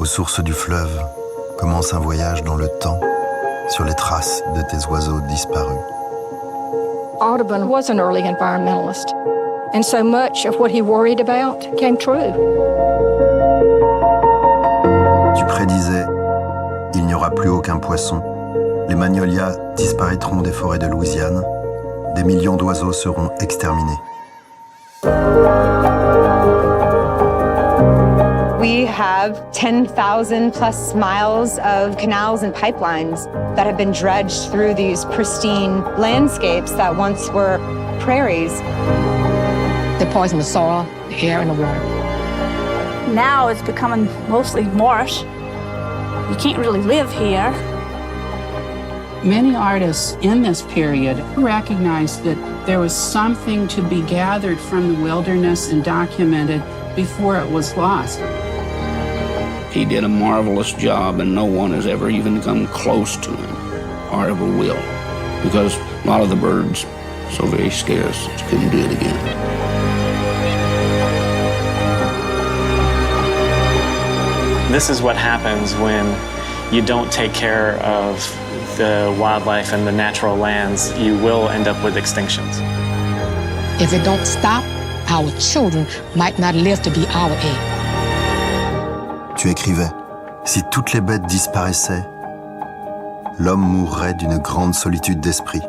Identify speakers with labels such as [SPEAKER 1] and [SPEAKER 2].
[SPEAKER 1] Aux sources du fleuve commence un voyage dans le temps sur les traces de tes oiseaux disparus.
[SPEAKER 2] Audubon was an early environmentalist, and so much of what he worried about came true.
[SPEAKER 1] Tu prédisais, il n'y aura plus aucun poisson, les magnolias disparaîtront des forêts de Louisiane, des millions d'oiseaux seront exterminés.
[SPEAKER 3] We have 10,000 plus miles of canals and pipelines that have been dredged through these pristine landscapes that once were prairies.
[SPEAKER 4] They poison the soil, the air, and the water.
[SPEAKER 5] Now it's becoming mostly marsh. You can't really live here.
[SPEAKER 6] Many artists in this period recognized that there was something to be gathered from the wilderness and documented before it was lost.
[SPEAKER 7] He did a marvelous job, and no one has ever even come close to him, or ever will, because a lot of the birds are so very scarce that you couldn't do it again.
[SPEAKER 8] This is what happens when you don't take care of the wildlife and the natural lands. You will end up with extinctions.
[SPEAKER 4] If it don't stop, our children might not live to be our age.
[SPEAKER 1] Tu écrivais, si toutes les bêtes disparaissaient, l'homme mourrait d'une grande solitude d'esprit.